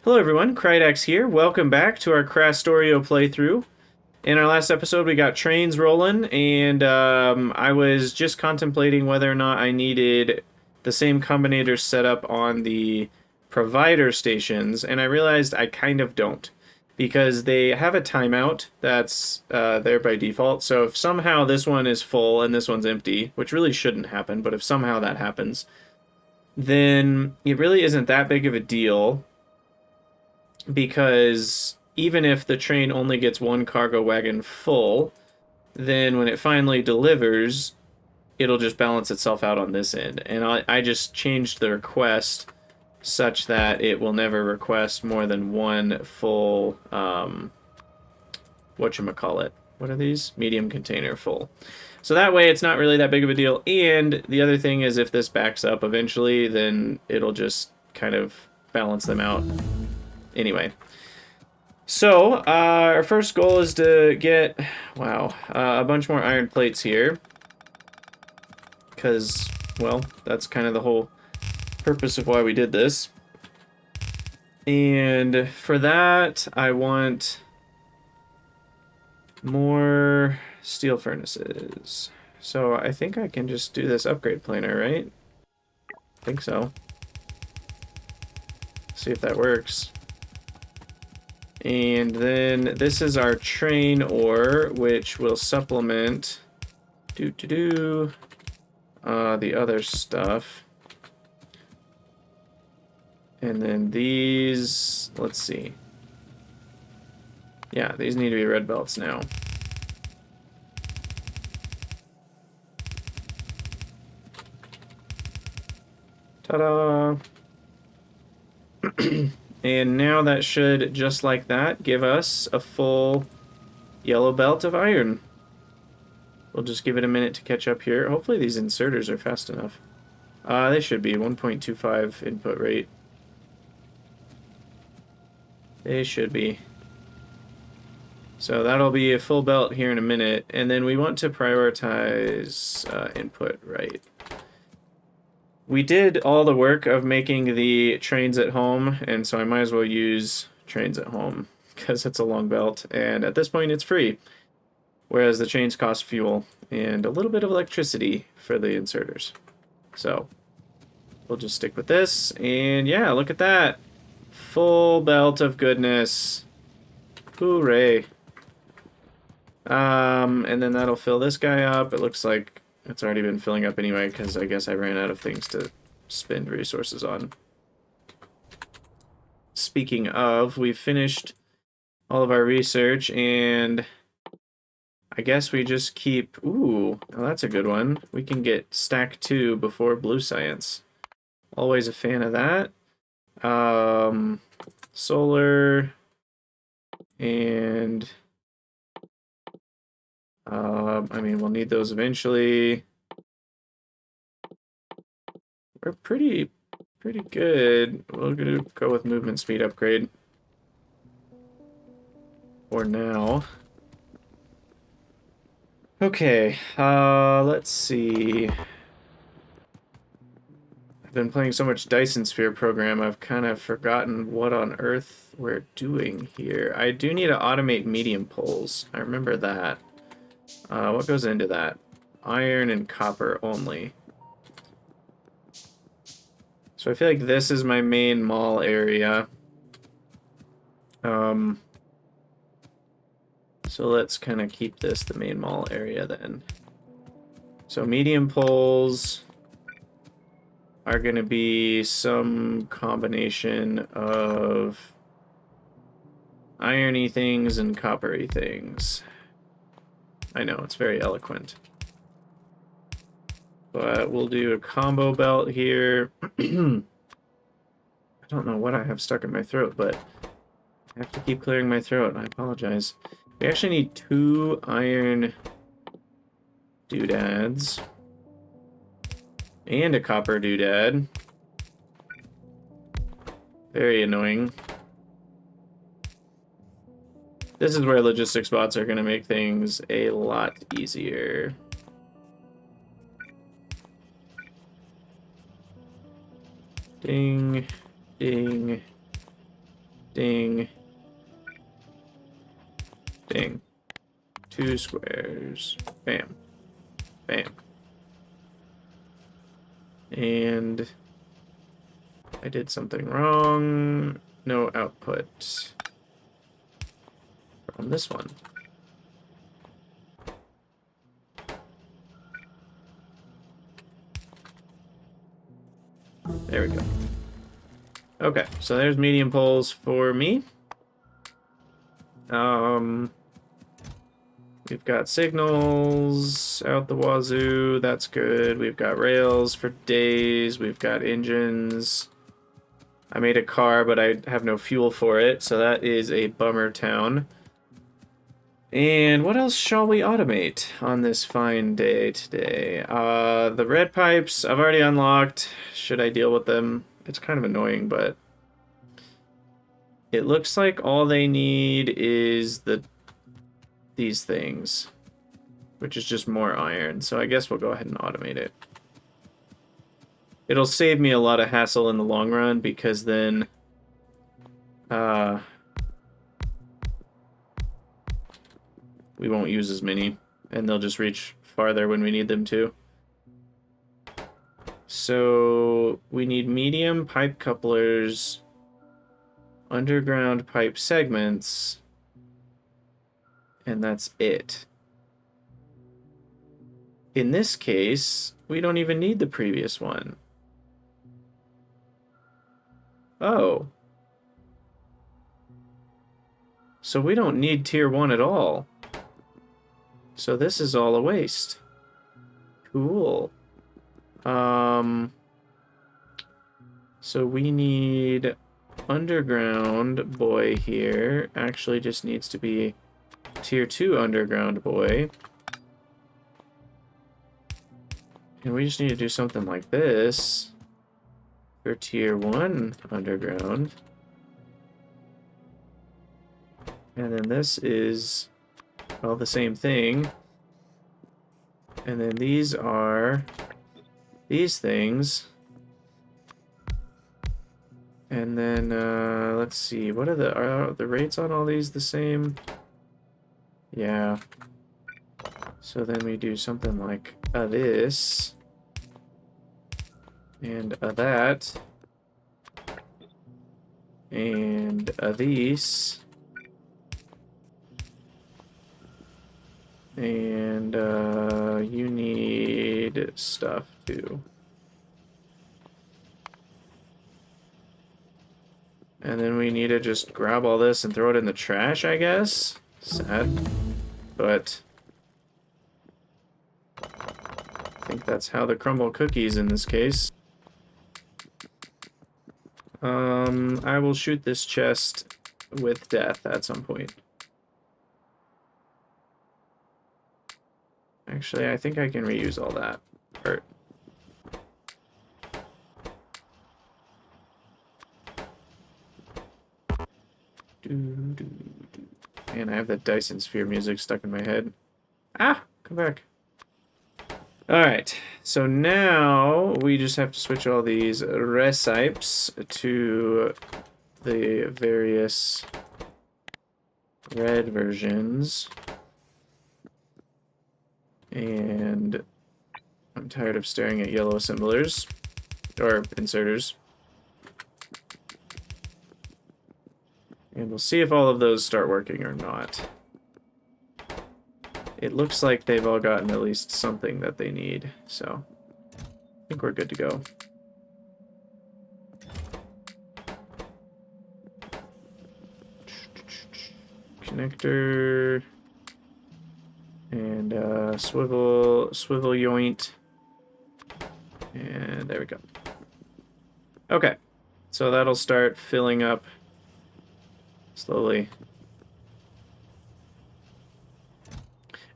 Hello everyone, Krydax here. Welcome back to our Krastorio playthrough. In our last episode, we got trains rolling, and I was just contemplating whether or not I needed the same combinator set up on the provider stations, and I realized I kind of don't, because they have a timeout that's there by default. So if somehow this one is full and this one's empty, which really shouldn't happen, but if somehow that happens, then it really isn't that big of a deal because even if the train only gets one cargo wagon full, then when it finally delivers, it'll just balance itself out on this end. And I just changed the request such that it will never request more than one full, whatchamacallit. What are these? Medium container full. So that way it's not really that big of a deal. And the other thing is if this backs up eventually, then it'll just kind of balance them out. Anyway, so our first goal is to get, a bunch more iron plates here. Because, well, that's kind of the whole purpose of why we did this. And for that, I want more steel furnaces. So I think I can just do this upgrade planer, right? I think so. See if that works. And then this is our train ore, which will supplement the other stuff. And then these, let's see. Yeah, these need to be red belts now. Ta-da! And now that should, just like that, give us a full yellow belt of iron. We'll just give it a minute to catch up here. Hopefully these inserters are fast enough. They should be. 1.25 input rate. They should be. So that'll be a full belt here in a minute. And then we want to prioritize input, right? We did all the work of making the trains at home, and so I might as well use trains at home because it's a long belt, and at this point it's free. Whereas the trains cost fuel and a little bit of electricity for the inserters. So we'll just stick with this, and yeah, look at that. Full belt of goodness. Hooray. And then that'll fill this guy up. It looks like it's already been filling up anyway, because I guess I ran out of things to spend resources on. Speaking of, we've finished all of our research, and I guess we just keep... Ooh, well, that's a good one. We can get stack 2 before blue science. Always a fan of that. Solar... And... I mean, we'll need those eventually. We're pretty good. We're gonna go with movement speed upgrade for now. Okay, let's see. I've been playing so much Dyson Sphere program, I've kind of forgotten what on earth we're doing here. I do need to automate medium poles. I remember that. What goes into that? Iron and copper only. So I feel like this is my main mall area. So let's kind of keep this the main mall area then. So medium poles are going to be some combination of irony things and coppery things. I know, it's very eloquent. But we'll do a combo belt here. I don't know what I have stuck in my throat, but I have to keep clearing my throat. I apologize. We actually need 2 iron doodads. And a copper doodad. Very annoying. This is where logistics bots are going to make things a lot easier. Ding, ding, Ding. Ding. 2 squares. Bam. Bam. And I did something wrong. No output from this one. There we go. Okay, so there's medium poles for me. We've got signals out the wazoo. That's good. We've got rails for days. We've got engines. I made a car, but I have no fuel for it, so that is a bummer town. And what else shall we automate on this fine day today? The red pipes I've already unlocked. Should I deal with them? It's kind of annoying, but it looks like all they need is these things, which is just more iron. So I guess we'll go ahead and automate it. It'll save me a lot of hassle in the long run because then we won't use as many and they'll just reach farther when we need them to. So we need medium pipe couplers, underground pipe segments, and that's it. In this case, we don't even need the previous one. Oh. So we don't need tier 1 at all. So this is all a waste. Cool. So we need underground boy here. Actually just needs to be tier 2 underground boy. And we just need to do something like this for tier 1 underground. And then this is all the same thing. And then these are these things. And then let's see, what are the rates on all these the same? Yeah. So then we do something like this and that and these and you need stuff too. And then we need to just grab all this and throw it in the trash, I guess. Sad. But I think that's how they crumble cookies in this case. I will shoot this chest with death at some point. Actually, I think I can reuse all that. Or man, I have that Dyson Sphere music stuck in my head. Ah, come back. Alright, so now we just have to switch all these recipes to the various red versions. And I'm tired of staring at yellow assemblers, or inserters. And we'll see if all of those start working or not. It looks like they've all gotten at least something that they need, so I think we're good to go. Connector and swivel yoint, and there we go. Okay, so that'll start filling up slowly.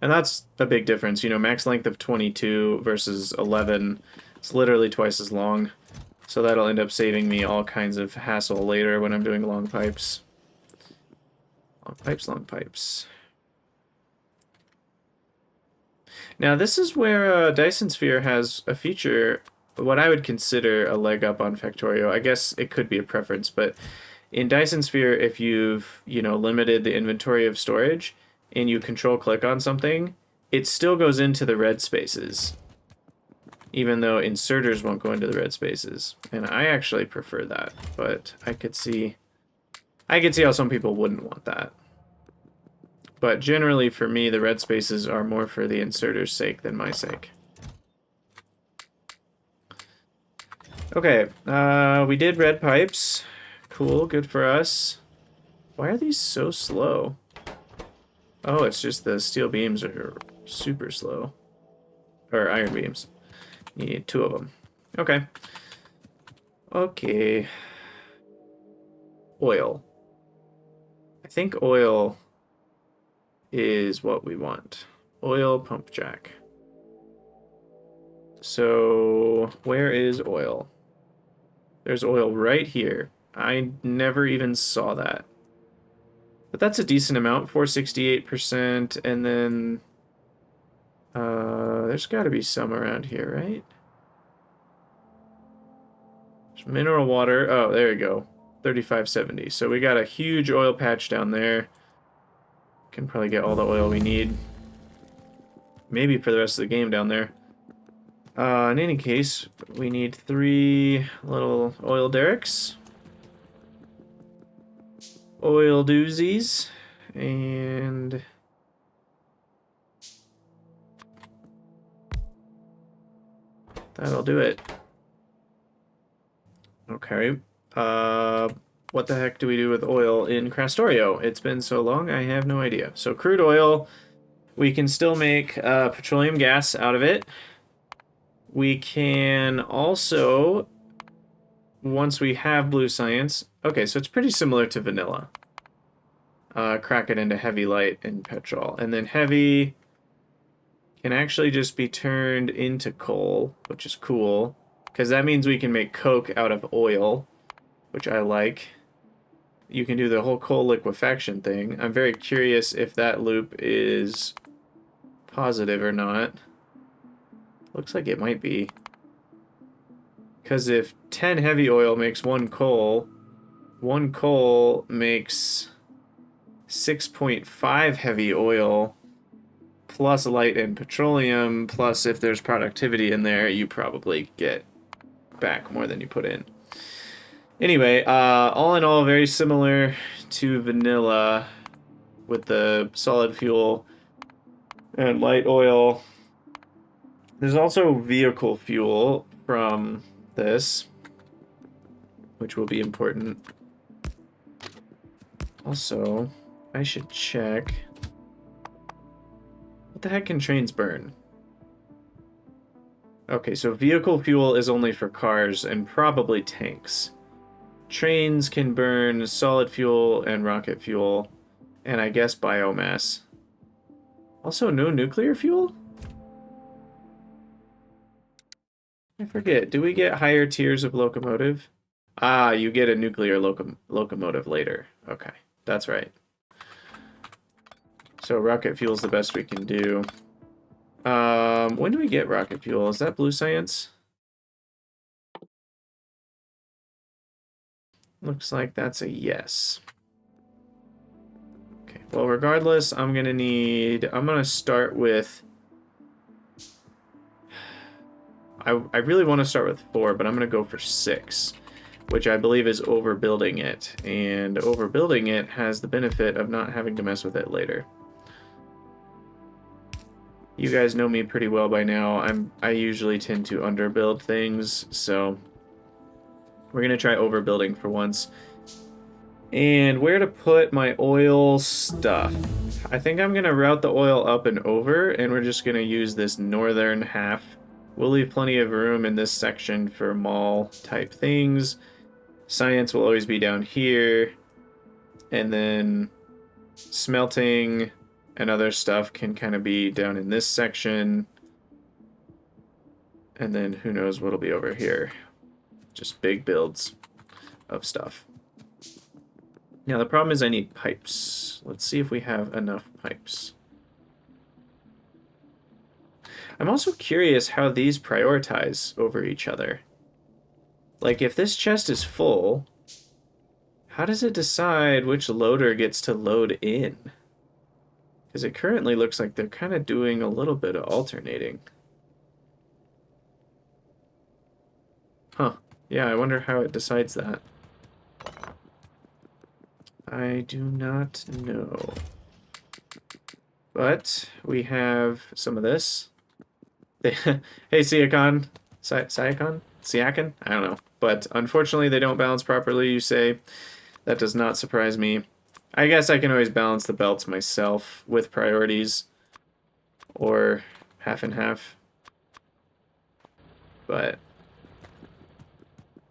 And that's a big difference, you know, max length of 22 versus 11. It's literally twice as long. So that'll end up saving me all kinds of hassle later when I'm doing long pipes. Long pipes, long pipes. Now this is where Dyson Sphere has a feature, what I would consider a leg up on Factorio. I guess it could be a preference, but In Dyson Sphere, if you've, limited the inventory of storage and you control click on something, it still goes into the red spaces, even though inserters won't go into the red spaces. And I actually prefer that, but I could see how some people wouldn't want that. But generally for me, the red spaces are more for the inserter's sake than my sake. Okay, we did red pipes. Cool, good for us. Why are these so slow? Oh, it's just the steel beams are super slow. Or iron beams. You need 2 of them. Okay. Okay. Oil. I think oil is what we want. Oil pump jack. So, where is oil? There's oil right here. I never even saw that. But that's a decent amount, 468%, and then there's got to be some around here, right? There's mineral water. Oh, there you go. 3570. So we got a huge oil patch down there. Can probably get all the oil we need. Maybe for the rest of the game down there. In any case, we need 3 little oil derricks. Oil doozies. And that'll do it. Okay. What the heck do we do with oil in Krastorio? It's been so long, I have no idea. So crude oil, we can still make petroleum gas out of it. We can also, once we have blue science, okay, so it's pretty similar to vanilla. Crack it into heavy, light, and petrol. And then heavy can actually just be turned into coal, which is cool, because that means we can make coke out of oil, which I like. You can do the whole coal liquefaction thing. I'm very curious if that loop is positive or not. Looks like it might be. Because if 10 heavy oil makes 1 coal makes 6.5 heavy oil plus light and petroleum, plus if there's productivity in there, you probably get back more than you put in. Anyway, all in all, very similar to vanilla with the solid fuel and light oil. There's also vehicle fuel from this, which will be important. Also, I should check. What the heck can trains burn? Okay, so vehicle fuel is only for cars and probably tanks. Trains can burn solid fuel and rocket fuel, and I guess biomass. Also, no nuclear fuel? I forget. Do we get higher tiers of locomotive? Ah, you get a nuclear locomotive later. Okay, that's right. So rocket fuel's the best we can do. When do we get rocket fuel? Is that blue science? Looks like that's a yes. Okay, well, regardless, I'm gonna start with... I really want to start with 4, but I'm gonna go for 6, which I believe is overbuilding it. And overbuilding it has the benefit of not having to mess with it later. You guys know me pretty well by now. I usually tend to underbuild things, so we're gonna try overbuilding for once. And where to put my oil stuff? I think I'm gonna route the oil up and over, and we're just gonna use this northern half. We'll leave plenty of room in this section for mall type things. Science will always be down here, and then smelting and other stuff can kind of be down in this section. And then who knows what'll be over here. Just big builds of stuff. Now the problem is I need pipes. Let's see if we have enough pipes. I'm also curious how these prioritize over each other. Like if this chest is full, How does it decide which loader gets to load in? Because it currently looks like they're kind of doing a little bit of alternating. Huh. Yeah, I wonder how it decides that. I do not know. But we have some of this. Hey, Siakon. Siakon? Siakon? I don't know. But unfortunately, they don't balance properly, you say. That does not surprise me. I guess I can always balance the belts myself with priorities. Or half and half. But...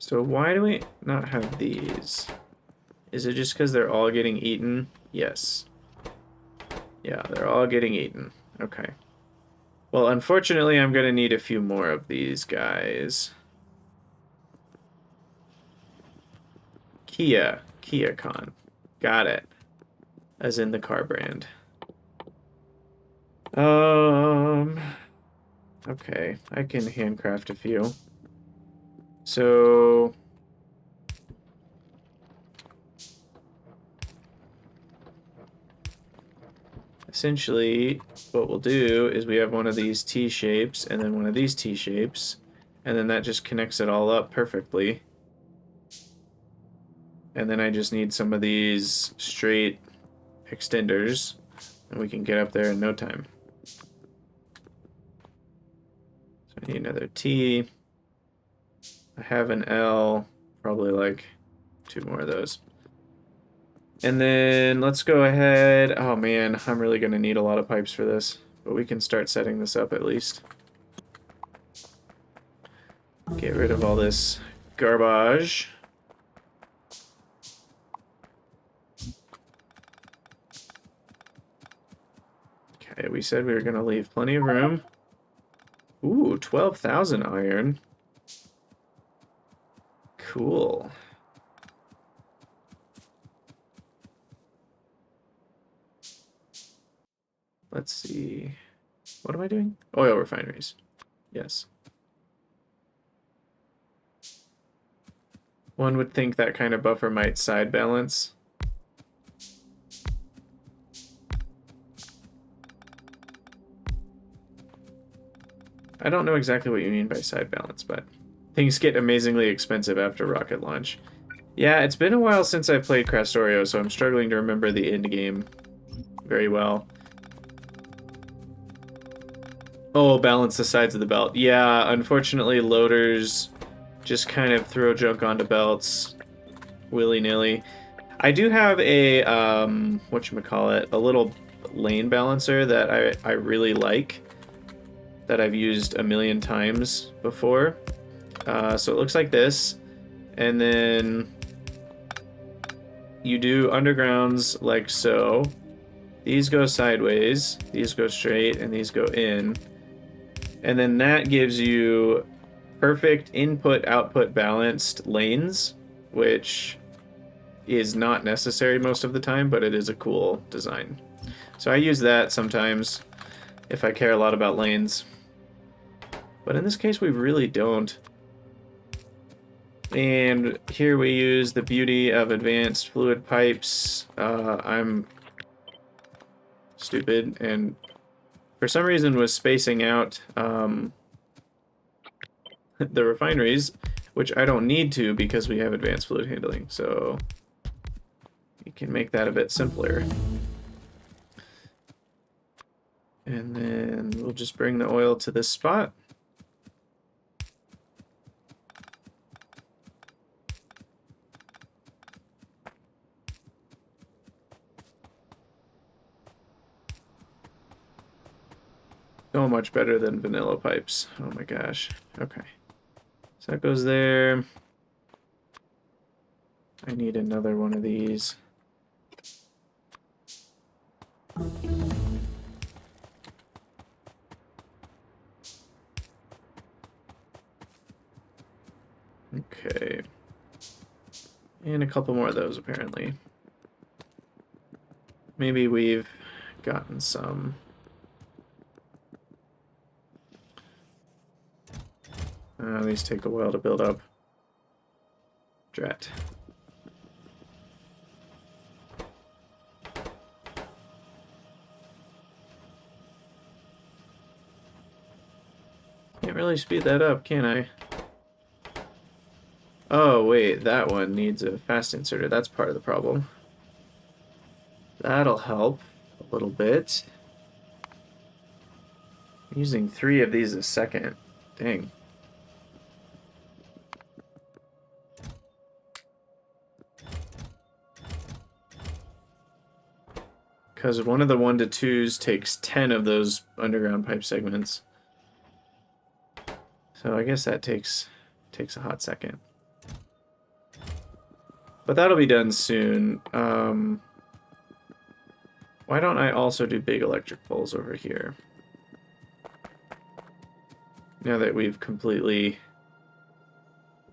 So why do we not have these? Is it just because they're all getting eaten? Yes. Yeah, they're all getting eaten. Okay. Well, unfortunately, I'm going to need a few more of these guys. KiaCon. Got it. As in the car brand. Okay, I can handcraft a few. So... essentially, what we'll do is we have one of these T-shapes and then one of these T-shapes, and then that just connects it all up perfectly. And then I just need some of these straight extenders, and we can get up there in no time. So I need another T. I have an L, probably like 2 more of those. And then let's go ahead. Oh man, I'm really going to need a lot of pipes for this, but we can start setting this up at least. Get rid of all this garbage. Okay, we said we were going to leave plenty of room. Ooh, 12,000 iron. Cool. Let's see. What am I doing? Oil refineries. Yes. One would think that kind of buffer might side balance. I don't know exactly what you mean by side balance, but things get amazingly expensive after rocket launch. Yeah, it's been a while since I've played Krastorio, so I'm struggling to remember the end game very well. Oh, balance the sides of the belt. Yeah, unfortunately, loaders just kind of throw junk onto belts willy-nilly. I do have a, whatchamacallit, a little lane balancer that I really like, that I've used a million times before. So it looks like this, and then you do undergrounds like so. These go sideways, these go straight, and these go in. And then that gives you perfect input-output balanced lanes, which is not necessary most of the time, but it is a cool design. So I use that sometimes if I care a lot about lanes. But in this case, we really don't. And here we use the beauty of advanced fluid pipes. I'm stupid and for some reason was spacing out the refineries, which I don't need to because we have advanced fluid handling. So we can make that a bit simpler. And then we'll just bring the oil to this spot. So much better than vanilla pipes. Oh my gosh. Okay. So that goes there. I need another one of these. Okay. And a couple more of those, apparently. Maybe we've gotten some. These take a while to build up. Drat. Can't really speed that up, can I? Oh, wait, that one needs a fast inserter. That's part of the problem. That'll help a little bit. I'm using 3 of these a second. Dang. Because one of the 1 to 2s takes 10 of those underground pipe segments. So I guess that takes a hot second. But that'll be done soon. Why don't I also do big electric poles over here? Now that we've completely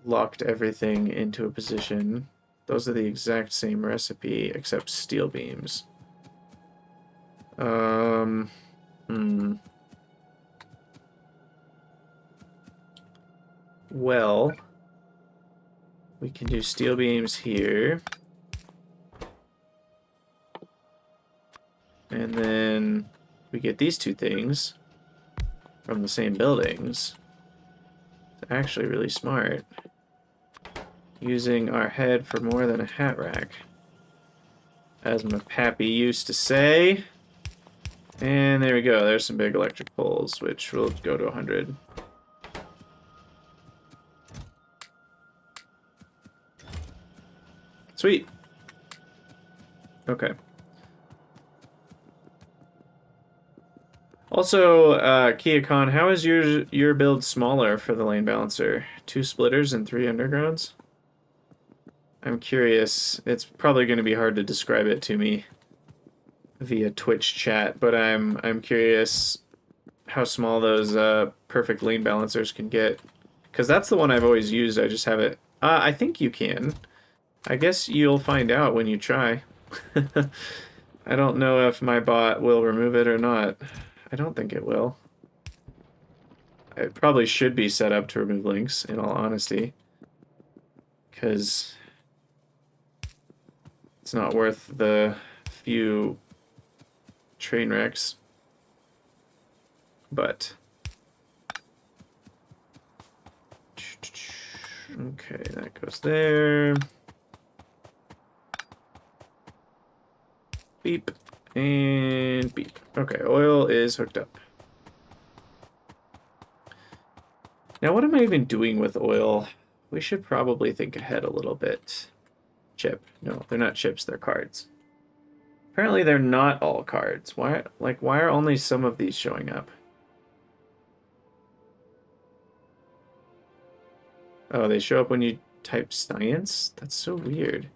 locked everything into a position. Those are the exact same recipe, except steel beams. Well, we can do steel beams here. And then we get these 2 things from the same buildings. It's actually really smart. Using our head for more than a hat rack. As my pappy used to say. And there we go. There's some big electric poles, which will go to 100. Sweet. Okay. Also, KiaCon, how is your build smaller for the lane balancer? 2 splitters and 3 undergrounds? I'm curious. It's probably going to be hard to describe it to me via Twitch chat, but I'm curious how small those perfect lane balancers can get. Because that's the one I've always used. I just have it. I think you can. I guess you'll find out when you try. I don't know if my bot will remove it or not. I don't think it will. It probably should be set up to remove links, in all honesty. Because it's not worth the few train wrecks. But okay, that goes there. Beep and beep. Okay, oil is hooked up. Now, what am I even doing with oil? We should probably think ahead a little bit. Chip. No, they're not chips, they're cards. Apparently they're not all cards. Why are only some of these showing up? Oh, they show up when you type science? That's so weird.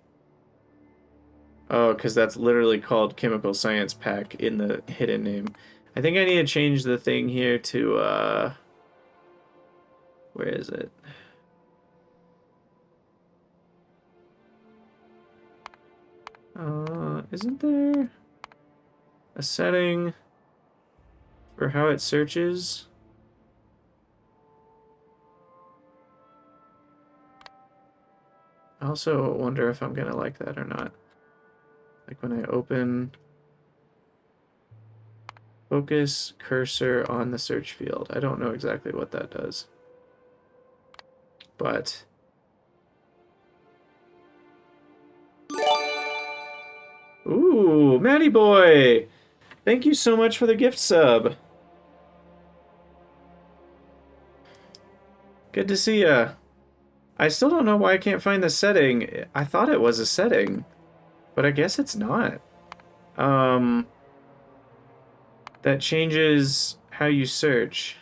Oh, because that's literally called Chemical Science Pack in the hidden name. I think I need to change the thing here to, where is it? Isn't there a setting for how it searches? I also wonder if I'm gonna like that or not. Like when I open focus cursor on the search field. I don't know exactly what that does. But ooh, Matty boy! Thank you so much for the gift sub. Good to see ya. I still don't know why I can't find the setting. I thought it was a setting, but I guess it's not. That changes how you search.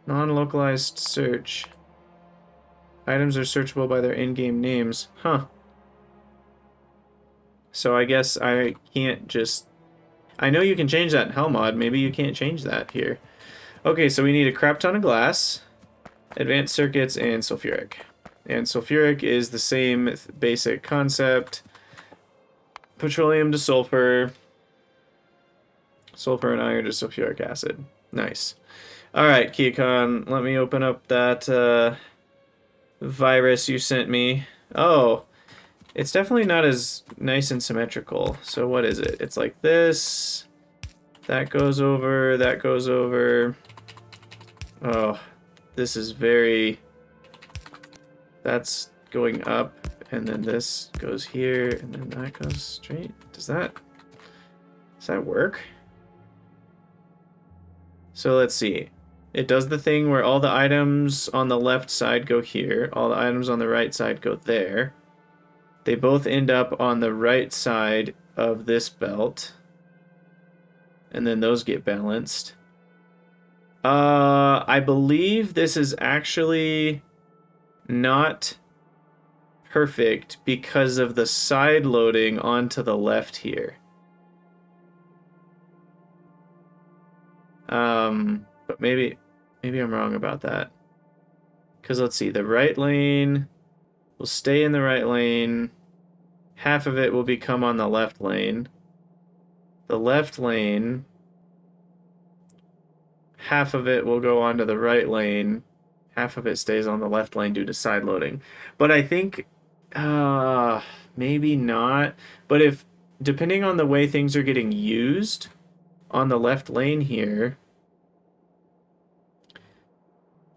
Non-localized search. Items are searchable by their in-game names. Huh. So I guess I can't just... I know you can change that in Helmod. Maybe you can't change that here. Okay, so we need a crap ton of glass, advanced circuits, and sulfuric. And sulfuric is the same basic concept. Petroleum to sulfur. Sulfur and iron to sulfuric acid. Nice. Alright, KiaCon, let me open up that virus you sent me. Oh, it's definitely not as nice and symmetrical. So what is it? It's like this. That goes over, that goes over. Oh, this is very... That's going up, and then this goes here, and then that goes straight. Does that work? So let's see. It does the thing where all the items on the left side go here, all the items on the right side go there. They both end up on the right side of this belt. And then those get balanced. I believe this is actually not perfect because of the side loading onto the left here. But maybe I'm wrong about that. Because let's see, the right lane will stay in the right lane. Half of it will become on the left lane. The left lane, half of it will go onto the right lane. Half of it stays on the left lane due to side loading. But I think, maybe not. But if, depending on the way things are getting used on the left lane here,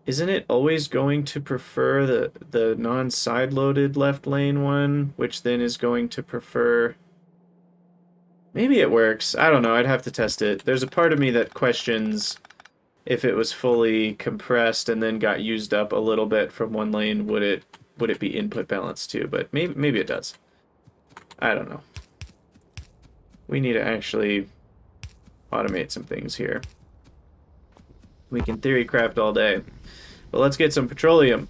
isn't it always going to prefer the non-side loaded left lane one, which then is going to prefer... Maybe it works. I don't know. I'd have to test it. There's a part of me that questions if it was fully compressed and then got used up a little bit from one lane, would it be input balanced too? But maybe it does. I don't know. We need to actually automate some things here. We can theory craft all day. But let's get some petroleum.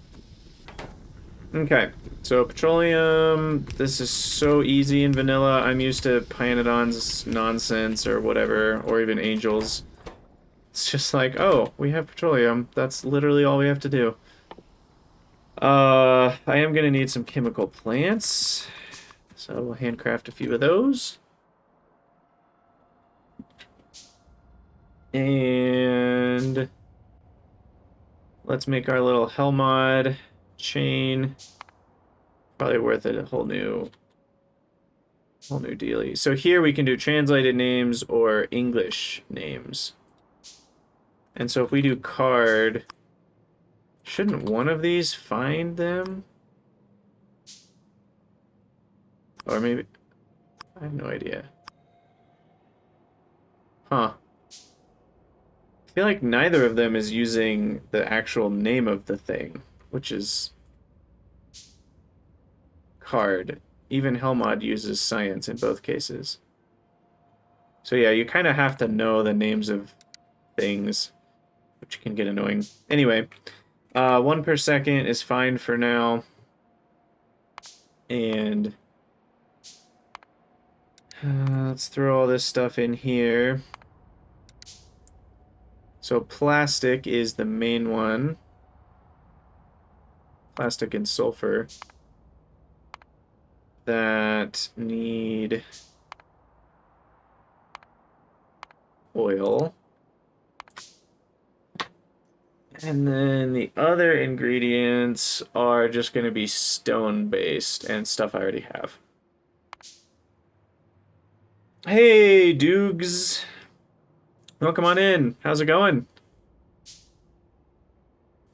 Okay, so petroleum, this is so easy in vanilla. I'm used to Pyanodon's nonsense or whatever, or even Angels. It's just like, oh, we have petroleum. That's literally all we have to do. I am going to need some chemical plants, so we'll handcraft a few of those. And let's make our little Helmod chain. Probably worth it, a whole new dealie. So here we can do translated names or English names. And so if we do card, shouldn't one of these find them? Or maybe, I have no idea. Huh. I feel like neither of them is using the actual name of the thing, which is card. Even Helmod uses science in both cases. So yeah, you kind of have to know the names of things, which can get annoying. Anyway, 1 per second is fine for now. And let's throw all this stuff in here. So plastic is the main one. Plastic and sulfur that need oil. And then the other ingredients are just going to be stone-based and stuff I already have. Hey, Doogs! Welcome on in. How's it going?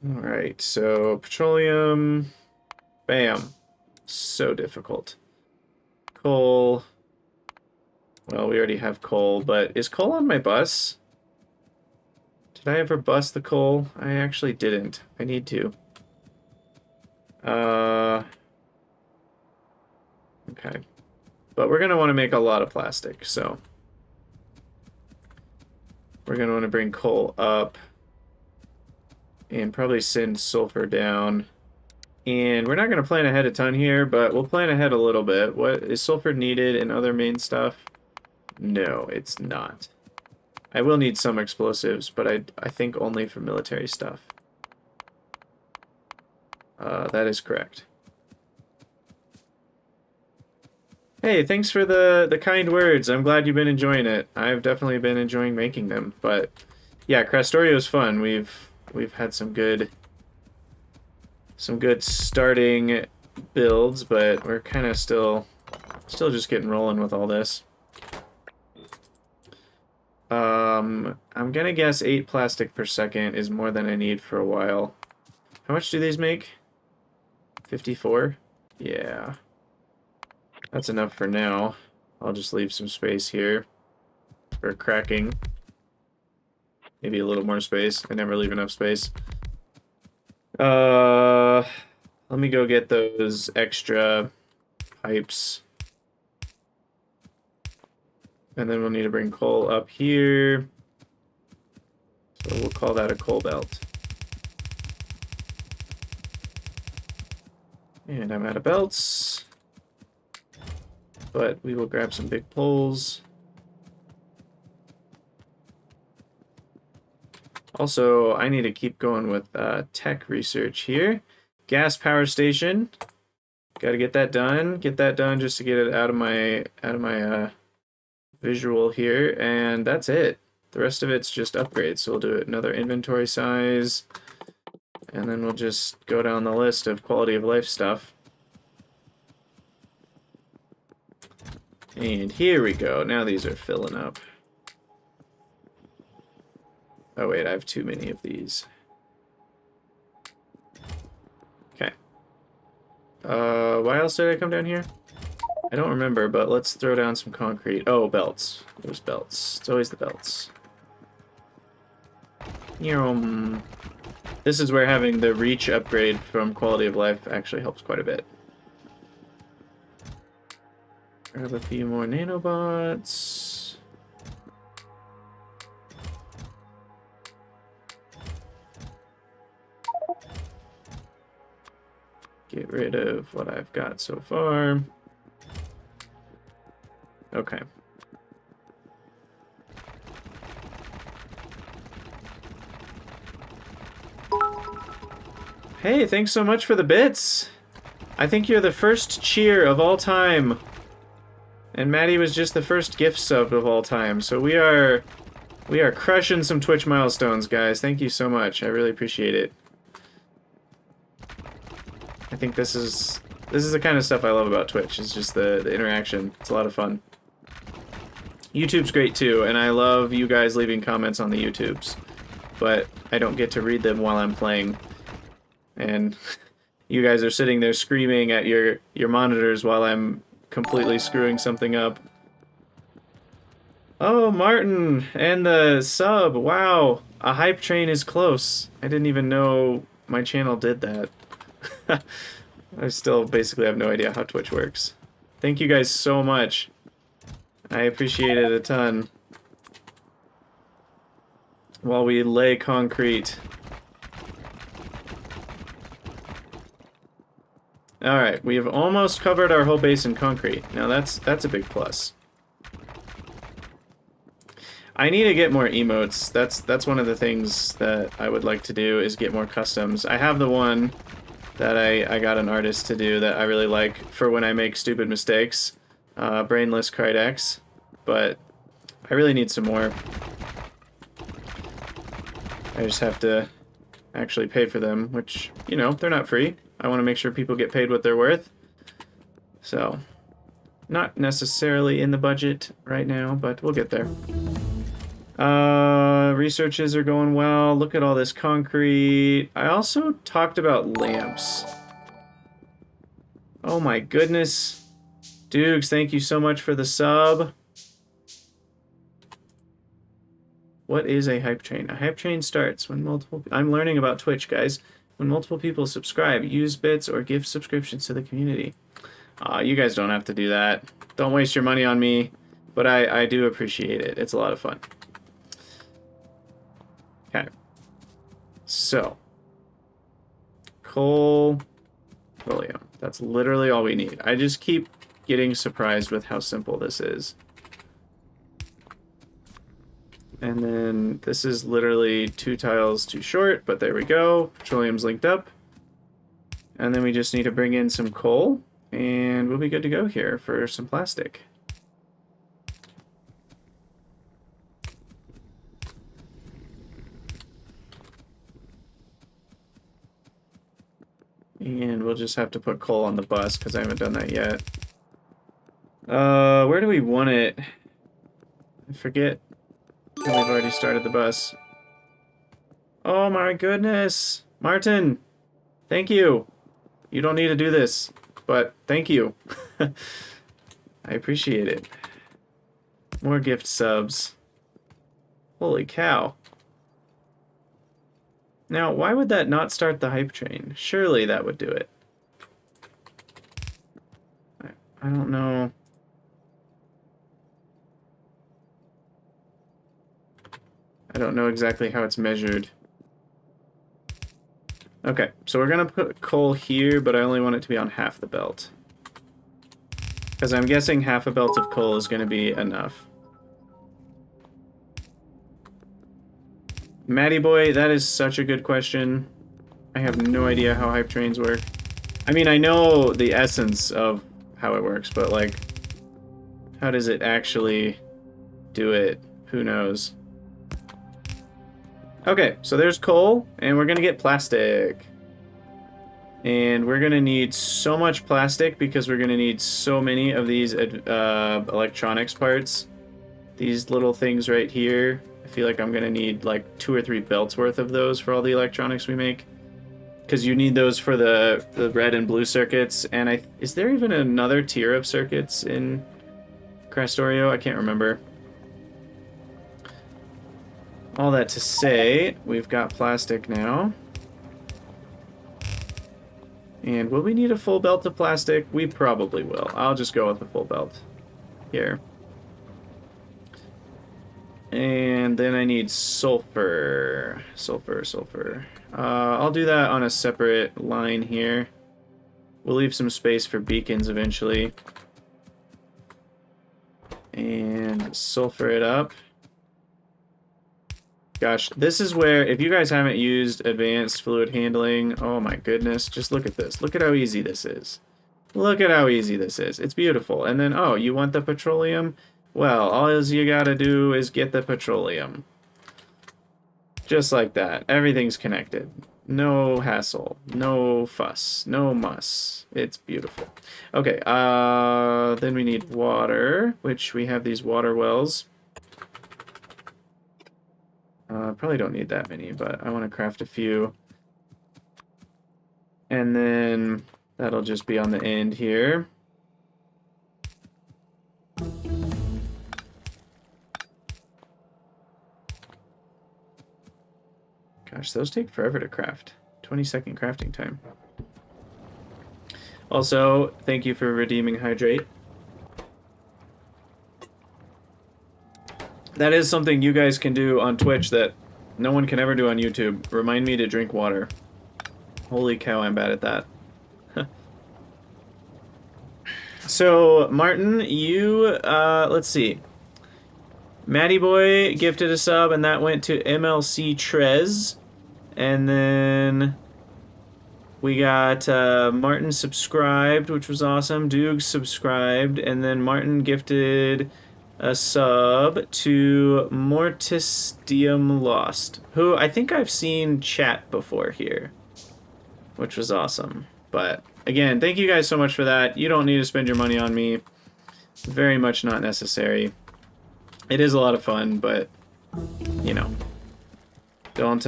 Alright, so petroleum. Bam. So difficult. Coal. Well, we already have coal, but is coal on my bus? Did I ever bust the coal? I actually didn't. I need to. Okay. But we're going to want to make a lot of plastic, so we're going to want to bring coal up and probably send sulfur down. And we're not going to plan ahead a ton here, but we'll plan ahead a little bit. What is sulfur needed in other main stuff? No, it's not. I will need some explosives, but I think only for military stuff. That is correct. Hey, thanks for the kind words. I'm glad you've been enjoying it. I've definitely been enjoying making them. But yeah, Krastorio is fun. We've had some good starting builds, but we're kind of still just getting rolling with all this. I'm gonna guess 8 plastic per second is more than I need for a while. How much do these make? 54? Yeah. That's enough for now. I'll just leave some space here for cracking. Maybe a little more space. I never leave enough space. Let me go get those extra pipes. And then we'll need to bring coal up here. So we'll call that a coal belt. And I'm out of belts. But we will grab some big poles. Also, I need to keep going with tech research here. Gas power station. Got to get that done. Get that done just to get it out of my visual here, and that's it. The rest of it's just upgrades. So we'll do another inventory size, and then we'll just go down the list of quality of life stuff. And here we go. Now these are filling up. Oh wait, I have too many of these. Okay. Why else did I come down here? I don't remember, but let's throw down some concrete. Oh, belts. There's belts. It's always the belts. This is where having the reach upgrade from quality of life actually helps quite a bit. Grab a few more nanobots. Get rid of what I've got so far. Okay. Hey, thanks so much for the bits. I think you're the first cheer of all time. And Maddie was just the first gift sub of all time. So we are crushing some Twitch milestones, guys. Thank you so much. I really appreciate it. I think this is the kind of stuff I love about Twitch. It's just the interaction. It's a lot of fun. YouTube's great too, and I love you guys leaving comments on the YouTubes. But I don't get to read them while I'm playing. And you guys are sitting there screaming at your monitors while I'm completely screwing something up. Oh, Martin! And the sub! Wow! A hype train is close. I didn't even know my channel did that. I still basically have no idea how Twitch works. Thank you guys so much. I appreciate it a ton. While we lay concrete. Alright, we have almost covered our whole base in concrete. Now that's a big plus. I need to get more emotes. That's one of the things that I would like to do, is get more customs. I have the one that I got an artist to do that I really like for when I make stupid mistakes. Brainless Krydex. But I really need some more. I just have to actually pay for them, which, you know, they're not free. I want to make sure people get paid what they're worth. So, not necessarily in the budget right now, but we'll get there. Researches are going well. Look at all this concrete. I also talked about lamps. Oh my goodness. Dukes, thank you so much for the sub. What is a hype train? A hype train starts when multiple... I'm learning about Twitch, guys. When multiple people subscribe, use bits or give subscriptions to the community. You guys don't have to do that. Don't waste your money on me. But I do appreciate it. It's a lot of fun. Okay. So. Coal. Petroleum. That's literally all we need. I just keep getting surprised with how simple this is. And then this is literally 2 tiles too short, but there we go. Petroleum's linked up. And then we just need to bring in some coal, and we'll be good to go here for some plastic. And we'll just have to put coal on the bus, because I haven't done that yet. Where do we want it? I forget. And we've already started the bus. Oh my goodness! Martin! Thank you! You don't need to do this, but thank you. I appreciate it. More gift subs. Holy cow. Now, why would that not start the hype train? Surely that would do it. I don't know. I don't know exactly how it's measured. Okay, so we're gonna put coal here, but I only want it to be on half the belt. Because I'm guessing half a belt of coal is gonna be enough. Matty boy, that is such a good question. I have no idea how hype trains work. I mean, I know the essence of how it works, but like, how does it actually do it? Who knows? Okay, so there's coal, and we're gonna get plastic. And we're gonna need so much plastic because we're gonna need so many of these electronics parts. These little things right here. I feel like I'm gonna need like 2 or 3 belts worth of those for all the electronics we make. Because you need those for the red and blue circuits. And is there even another tier of circuits in Krastorio? I can't remember. All that to say, we've got plastic now. And will we need a full belt of plastic? We probably will. I'll just go with the full belt here. And then I need sulfur. Sulfur. I'll do that on a separate line here. We'll leave some space for beacons eventually. And sulfur it up. Gosh, this is where, if you guys haven't used advanced fluid handling, oh my goodness, just look at this. Look at how easy this is. Look at how easy this is. It's beautiful. And then, oh, you want the petroleum? Well, all you gotta do is get the petroleum. Just like that. Everything's connected. No hassle. No fuss. No muss. It's beautiful. Okay, then we need water, which we have these water wells. Probably don't need that many, but I want to craft a few. And then that'll just be on the end here. Gosh, those take forever to craft. 20-second crafting time. Also, thank you for redeeming hydrate. That is something you guys can do on Twitch that no one can ever do on YouTube. Remind me to drink water. Holy cow, I'm bad at that. So, Martin, you, let's see. Matty Boy gifted a sub, and that went to MLC Trez. And then we got Martin subscribed, which was awesome. Doog subscribed, and then Martin gifted a sub to Mortis Diem Lost, who I think I've seen chat before here, which was awesome. But again, thank you guys so much for that. You don't need to spend your money on me. Very much not necessary. It is a lot of fun, but you know, don't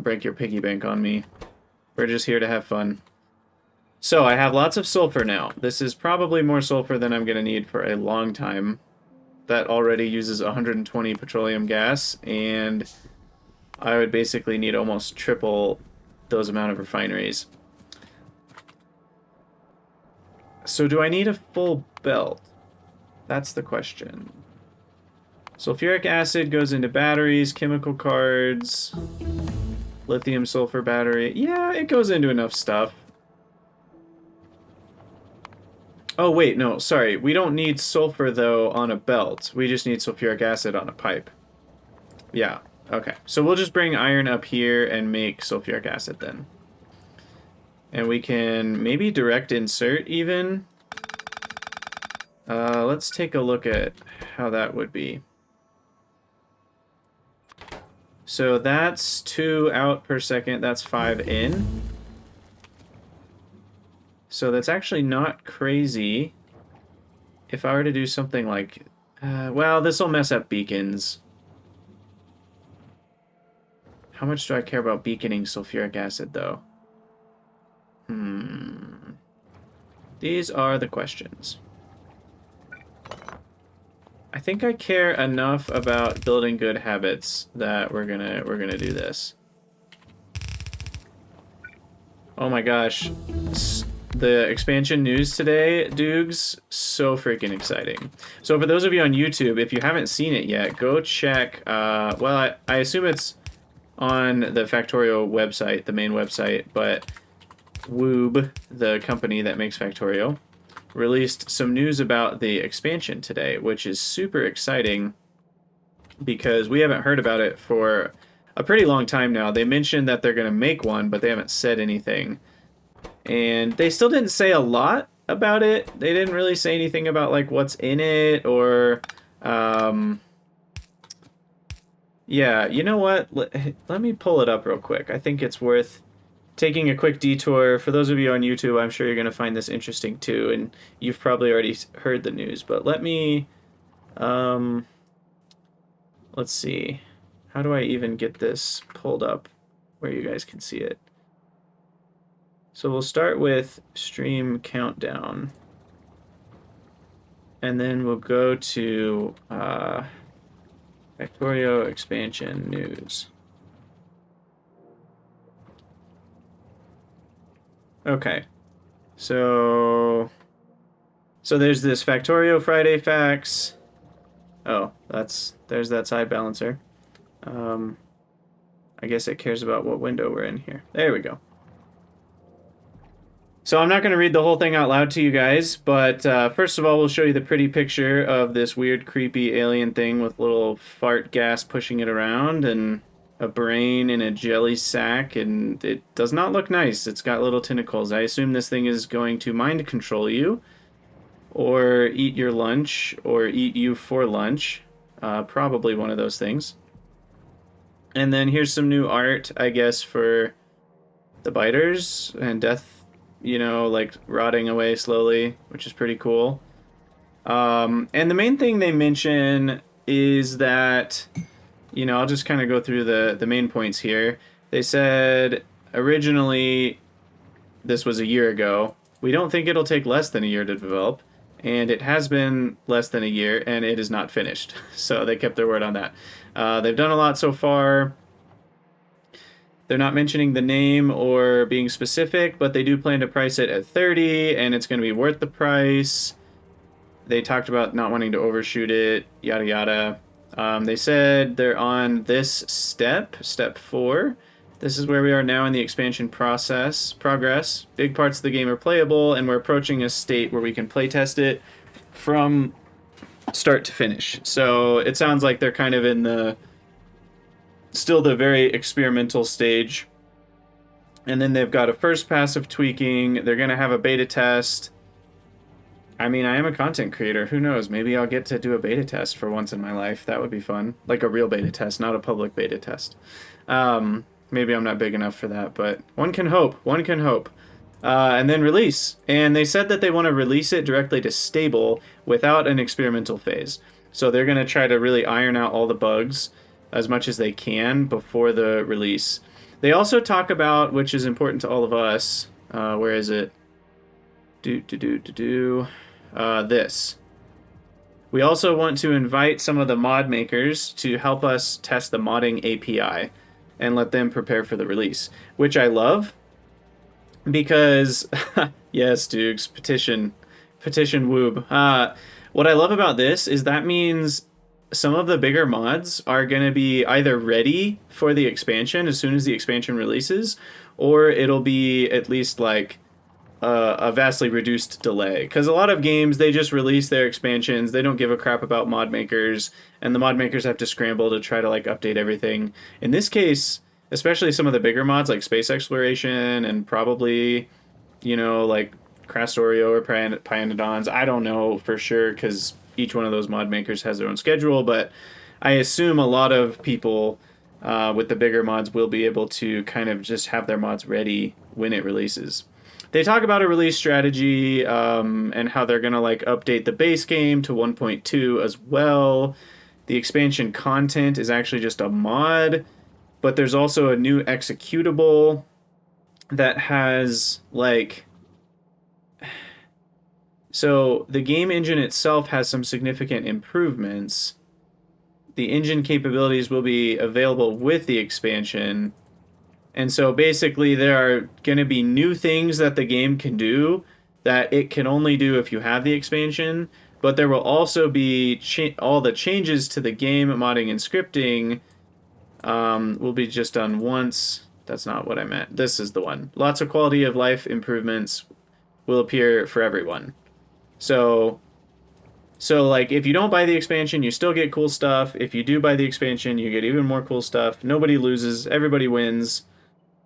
break your piggy bank on me. We're just here to have fun. So I have lots of sulfur now. This is probably more sulfur than I'm gonna need for a long time. That already uses 120 petroleum gas, and I would basically need almost triple those amount of refineries. So do I need a full belt? That's the question. Sulfuric acid goes into batteries, chemical cards, lithium sulfur battery. Yeah, it goes into enough stuff. Oh, wait, no, sorry. We don't need sulfur, though, on a belt. We just need sulfuric acid on a pipe. Yeah, okay. So we'll just bring iron up here and make sulfuric acid, then. And we can maybe direct insert, even. Let's take a look at how that would be. So that's 2 out per second. That's 5 in. So that's actually not crazy. If I were to do something like... well, this will mess up beacons. How much do I care about beaconing sulfuric acid, though? These are the questions. I think I care enough about building good habits that we're gonna do this. Oh my gosh. The expansion news today, Doogs, so freaking exciting. So for those of you on YouTube, if you haven't seen it yet, go check, well, I assume it's on the Factorio website, the main website, but Woob, the company that makes Factorio, released some news about the expansion today, which is super exciting because we haven't heard about it for a pretty long time now. They mentioned that they're going to make one, but they haven't said anything. And they still didn't say a lot about it. They didn't really say anything about like what's in it or yeah, you know what? Let me pull it up real quick. I think it's worth taking a quick detour. For those of you on YouTube, I'm sure you're going to find this interesting too, and you've probably already heard the news, but let me let's see. How do I even get this pulled up where you guys can see it? So we'll start with stream countdown. And then we'll go to Factorio expansion news. Okay. So there's this Factorio Friday facts. Oh, there's that side balancer. I guess it cares about what window we're in here. There we go. So I'm not going to read the whole thing out loud to you guys, but first of all, we'll show you the pretty picture of this weird, creepy alien thing with little fart gas pushing it around and a brain in a jelly sack, and it does not look nice. It's got little tentacles. I assume this thing is going to mind control you, or eat your lunch, or eat you for lunch. Probably one of those things. And then here's some new art, I guess, for the biters and death, you know, like rotting away slowly, which is pretty cool. And the main thing they mention is that, you know, I'll just kind of go through the main points here. They said originally this was a year ago. We don't think it'll take less than a year to develop, and it has been less than a year, and it is not finished. So they kept their word on that. They've done a lot so far. They're not mentioning the name or being specific, but they do plan to price it at 30, and it's going to be worth the price. They talked about not wanting to overshoot it, yada yada. They said they're on this step 4. This is where we are now in the expansion progress. Big parts of the game are playable, and we're approaching a state where we can playtest it from start to finish. So it sounds like they're kind of in still the very experimental stage. And then they've got a first pass of tweaking. They're going to have a beta test. I mean, I am a content creator. Who knows? Maybe I'll get to do a beta test for once in my life. That would be fun. Like a real beta test, not a public beta test. Maybe I'm not big enough for that, but one can hope. One can hope. And then release. And they said that they want to release it directly to stable without an experimental phase. So they're going to try to really iron out all the bugs as much as they can before the release. They also talk about, which is important to all of us, where is it? This. We also want to invite some of the mod makers to help us test the modding API and let them prepare for the release, which I love because, yes, Dukes, petition Woob. What I love about this is that means some of the bigger mods are going to be either ready for the expansion as soon as the expansion releases, or it'll be at least like a vastly reduced delay. Because a lot of games, they just release their expansions, they don't give a crap about mod makers, and the mod makers have to scramble to try to like update everything. In this case, especially some of the bigger mods like space exploration and probably, you know, like Krastorio or Pyanodons, I don't know for sure because each one of those mod makers has their own schedule, but I assume a lot of people with the bigger mods will be able to kind of just have their mods ready when it releases. They talk about a release strategy and how they're going to like update the base game to 1.2 as well. The expansion content is actually just a mod, but there's also a new executable that has like, so the game engine itself has some significant improvements. The engine capabilities will be available with the expansion. And so basically there are going to be new things that the game can do that it can only do if you have the expansion. But there will also be all the changes to the game, modding, and scripting will be just done once. That's not what I meant. This is the one. Lots of quality of life improvements will appear for everyone. So like, if you don't buy the expansion, you still get cool stuff. If you do buy the expansion, you get even more cool stuff. Nobody loses. Everybody wins.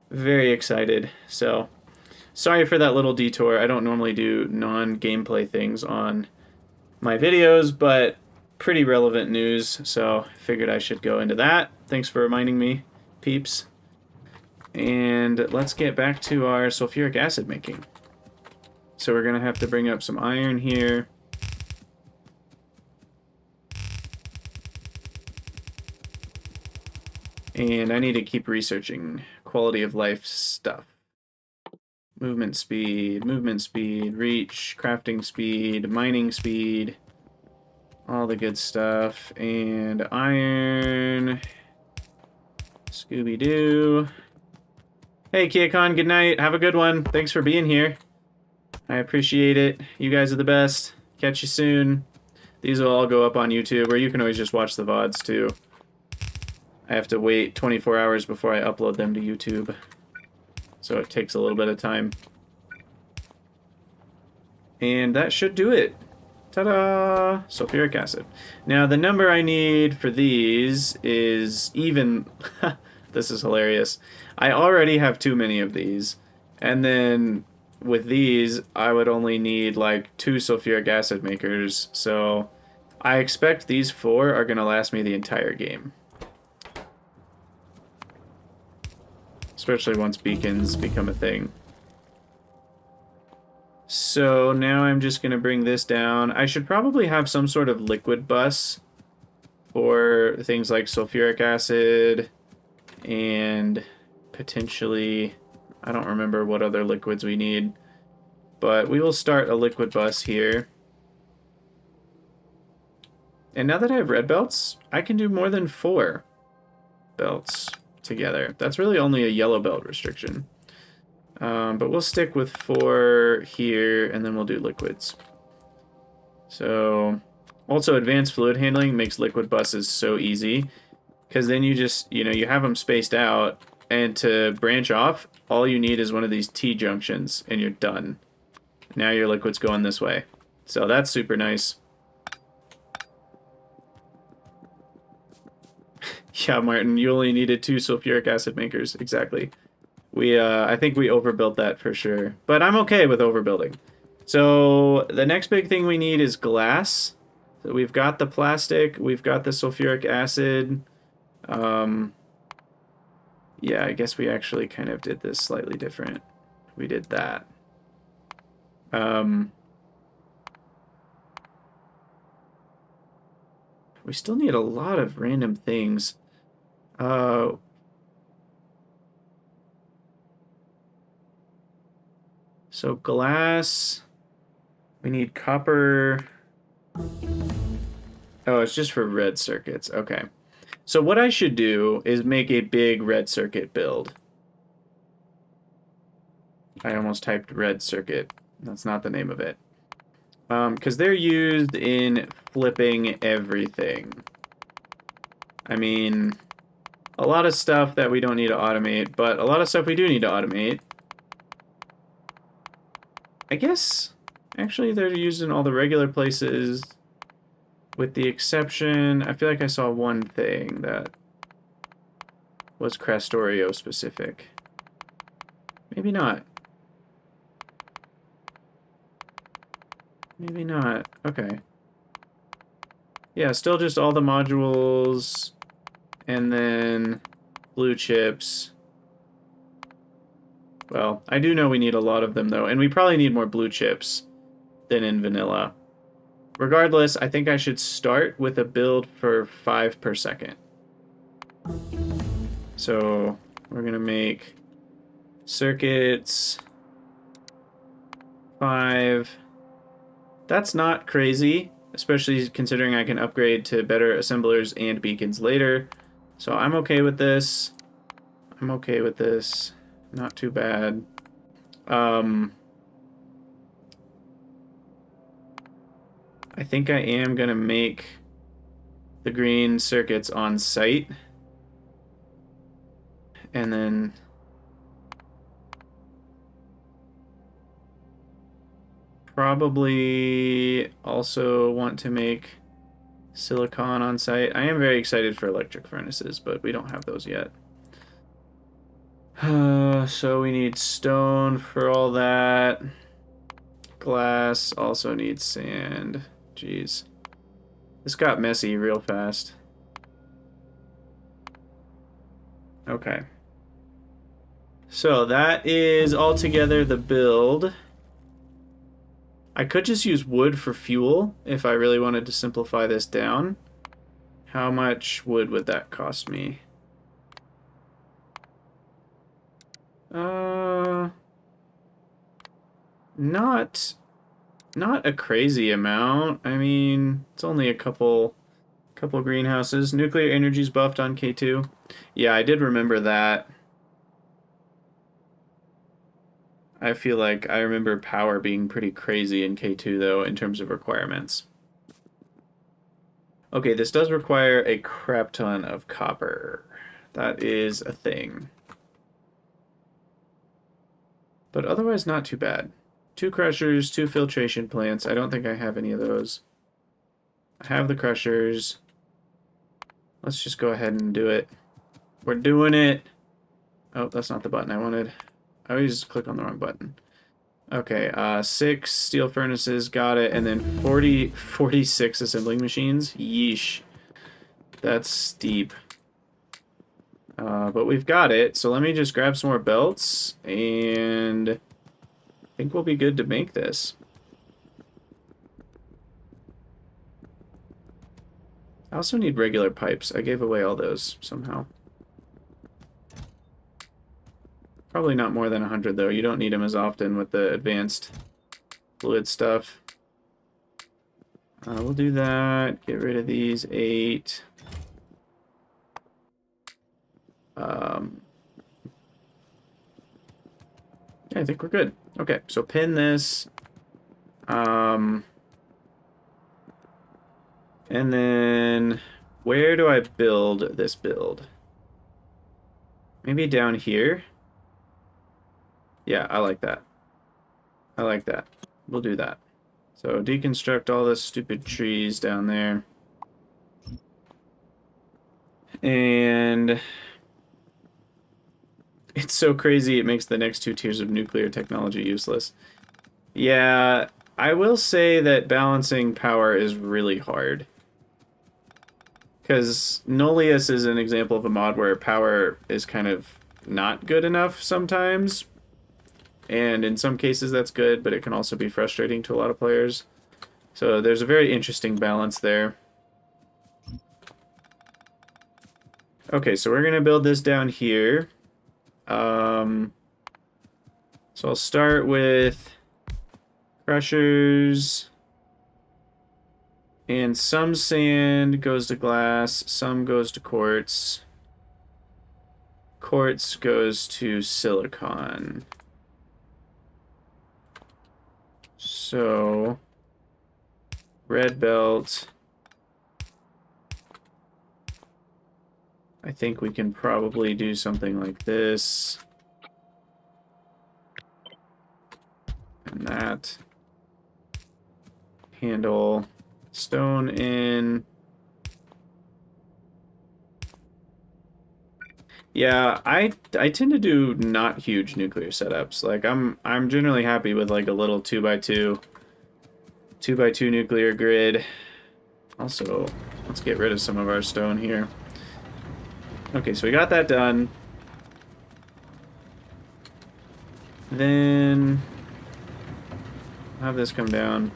Very excited. So, sorry for that little detour. I don't normally do non-gameplay things on my videos, but pretty relevant news, so figured I should go into that. Thanks for reminding me, peeps. And let's get back to our sulfuric acid making. So we're going to have to bring up some iron here. And I need to keep researching quality of life stuff. Movement speed, reach, crafting speed, mining speed, all the good stuff. And iron. Scooby-Doo. Hey, KiaCon, good night. Have a good one. Thanks for being here. I appreciate it. You guys are the best. Catch you soon. These will all go up on YouTube, or you can always just watch the VODs, too. I have to wait 24 hours before I upload them to YouTube. So it takes a little bit of time. And that should do it. Ta-da! Sulfuric acid. Now, the number I need for these is even... This is hilarious. I already have too many of these. And then with these, I would only need like 2 sulfuric acid makers. So I expect these 4 are going to last me the entire game. Especially once beacons become a thing. So now I'm just going to bring this down. I should probably have some sort of liquid bus for things like sulfuric acid and potentially, I don't remember what other liquids we need, but we will start a liquid bus here. And now that I have red belts, I can do more than 4 belts together. That's really only a yellow belt restriction. But we'll stick with 4 here, and then we'll do liquids. So, also advanced fluid handling makes liquid buses so easy, because then you just, you have them spaced out, and to branch off, all you need is one of these T-junctions, and you're done. Now your liquid's going this way. So that's super nice. Yeah, Martin, you only needed 2 sulfuric acid makers. Exactly. I think we overbuilt that for sure. But I'm okay with overbuilding. So the next big thing we need is glass. So we've got the plastic, we've got the sulfuric acid. Yeah, I guess we actually kind of did this slightly different. We did that. We still need a lot of random things. So glass, we need copper. Oh, it's just for red circuits. Okay. So what I should do is make a big red circuit build. I almost typed red circuit. That's not the name of it. Because they're used in flipping everything. I mean, a lot of stuff that we don't need to automate, but a lot of stuff we do need to automate. I guess, actually, they're used in all the regular places, with the exception, I feel like I saw one thing that was Krastorio specific. Maybe not. Maybe not. Okay. Yeah, still just all the modules, and then blue chips. Well, I do know we need a lot of them, though, and we probably need more blue chips than in vanilla. Regardless, I think I should start with a build for 5 per second. So we're gonna make circuits 5. That's not crazy, especially considering I can upgrade to better assemblers and beacons later. So I'm okay with this. I'm okay with this. Not too bad. I think I am gonna make the green circuits on site. And then probably also want to make silicon on site. I am very excited for electric furnaces, but we don't have those yet. So we need stone for all that. Glass also needs sand. Jeez. This got messy real fast. Okay. So that is altogether the build. I could just use wood for fuel if I really wanted to simplify this down. How much wood would that cost me? Not a crazy amount. I mean, it's only a couple greenhouses. Nuclear energy's buffed on K2. Yeah, I did remember that. I feel like I remember power being pretty crazy in K2 though in terms of requirements. Okay, this does require a crap ton of copper. That is a thing. But otherwise not too bad. 2 crushers, 2 filtration plants. I don't think I have any of those. I have the crushers. Let's just go ahead and do it. We're doing it. Oh, that's not the button I wanted. I always click on the wrong button. Okay, 6 steel furnaces, got it, and then 46 assembling machines. Yeesh. That's steep. But we've got it, so let me just grab some more belts, and I think we'll be good to make this. I also need regular pipes. I gave away all those somehow. Probably not more than 100 though. You don't need them as often with the advanced fluid stuff. We'll do that. Get rid of these 8. Yeah, I think we're good. Okay, so pin this. And then where do I build this build? Maybe down here? Yeah, I like that. I like that. We'll do that. So deconstruct all the stupid trees down there. And it's so crazy it makes the next 2 tiers of nuclear technology useless. Yeah, I will say that balancing power is really hard. Because Nullius is an example of a mod where power is kind of not good enough sometimes. And in some cases that's good, but it can also be frustrating to a lot of players. So there's a very interesting balance there. Okay, so we're going to build this down here. So I'll start with crushers. And some sand goes to glass, some goes to quartz. Quartz goes to silicon. So, red belt. I think we can probably do something like this. And that. Handle. Stone in. Yeah, I tend to do not huge nuclear setups. Like I'm generally happy with like a little 2x2 nuclear grid. Also, let's get rid of some of our stone here. Okay, so we got that done. Then have this come down.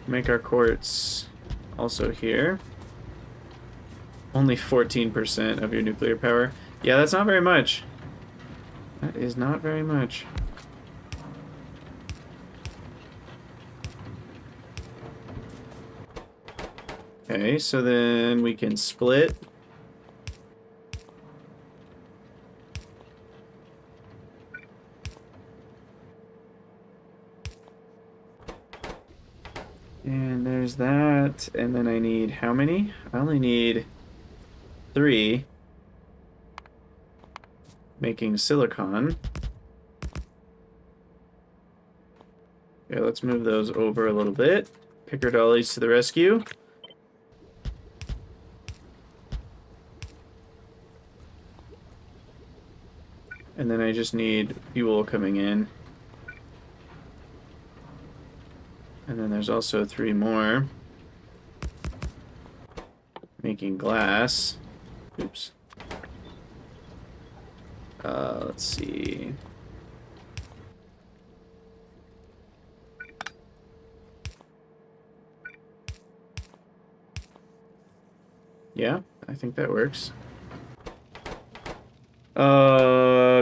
Make our quartz also here. Only 14% of your nuclear power. Yeah, that's not very much. That is not very much. Okay, so then we can split. And there's that. And then I need how many? I only need 3. Making silicon. Okay, let's move those over a little bit. Picker dollies to the rescue. And then I just need fuel coming in. And then there's also 3 more. Making glass. Oops. Let's see. Yeah, I think that works.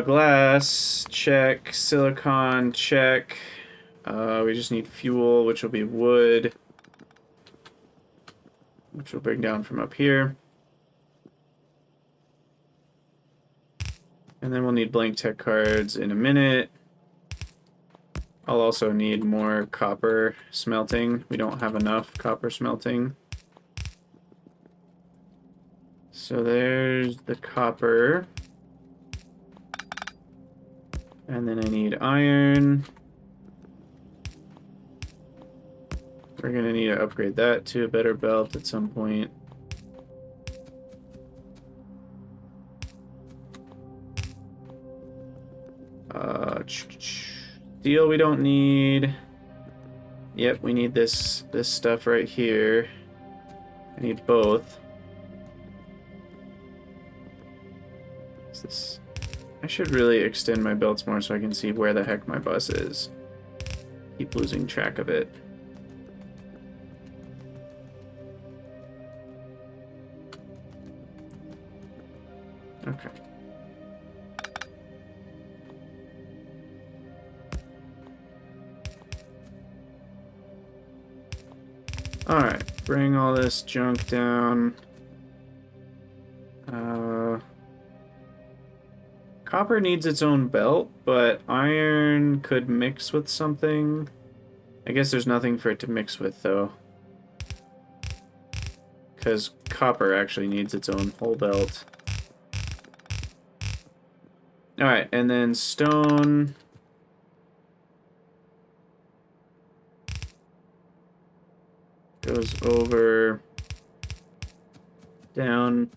Glass, check. Silicon, check. We just need fuel, which will be wood, which we'll bring down from up here. And then we'll need blank tech cards in a minute. I'll also need more copper smelting. We don't have enough copper smelting. So there's the copper. And then I need iron. We're going to need to upgrade that to a better belt at some point. Steel we don't need. Yep, we need this stuff right here. I need both. What's this? I should really extend my belts more so I can see where the heck my bus is. Keep losing track of it. Okay. Alright, bring all this junk down. Copper needs its own belt, but iron could mix with something. I guess there's nothing for it to mix with, though. Because copper actually needs its own whole belt. Alright, and then stone. Goes over, down.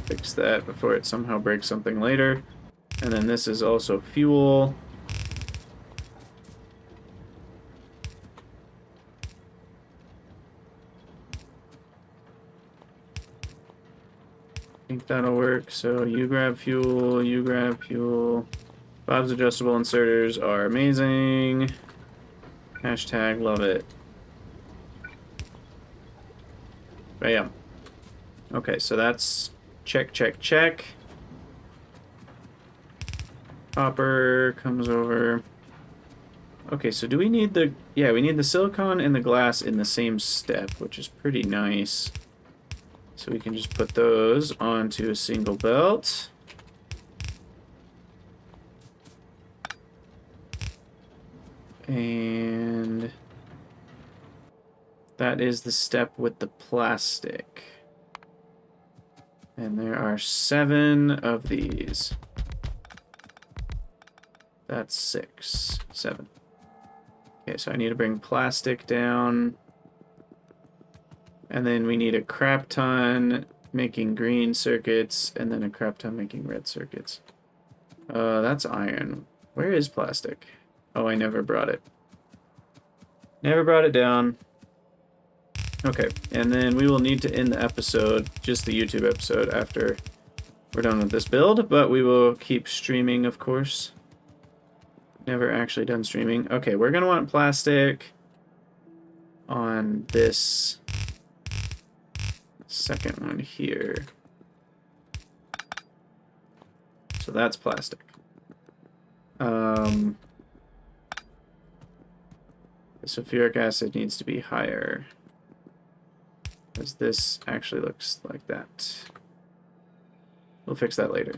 Fix that before it somehow breaks something later. And then this is also fuel. I think that'll work. So you grab fuel, you grab fuel. Bob's adjustable inserters are amazing. Hashtag love it. Bam. Okay, so that's check, check, check. Copper comes over. Okay, so do we need the... Yeah, we need the silicon and the glass in the same step, which is pretty nice. So we can just put those onto a single belt. And that is the step with the plastic. And there are 7 of these. That's 6. 7. Okay, so I need to bring plastic down. And then we need a crap ton making green circuits, and then a crap ton making red circuits. That's iron. Where is plastic? Oh, I never brought it. Never brought it down. Okay, and then we will need to end the episode, just the YouTube episode, after we're done with this build, but we will keep streaming, of course. Never actually done streaming. Okay, we're gonna want plastic on this second one here. So that's plastic. The sulfuric acid needs to be higher, because this actually looks like that. We'll fix that later.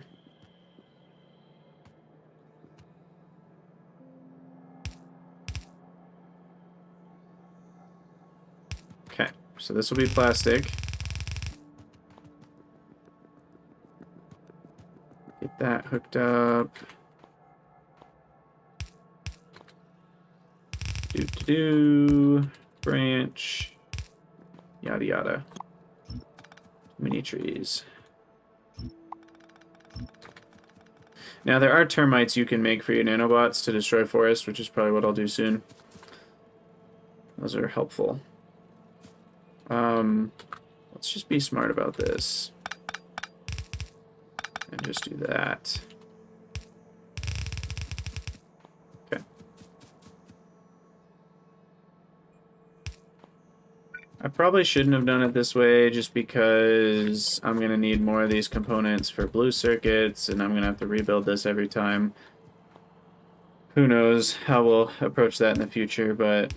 Okay, so this will be plastic. Get that hooked up. Branch. Yada yada. Mini trees. Now there are termites you can make for your nanobots to destroy forests, which is probably what I'll do soon. Those are helpful. Let's just be smart about this. And just do that. Okay. I probably shouldn't have done it this way just because I'm going to need more of these components for blue circuits, and I'm going to have to rebuild this every time. Who knows how we'll approach that in the future, but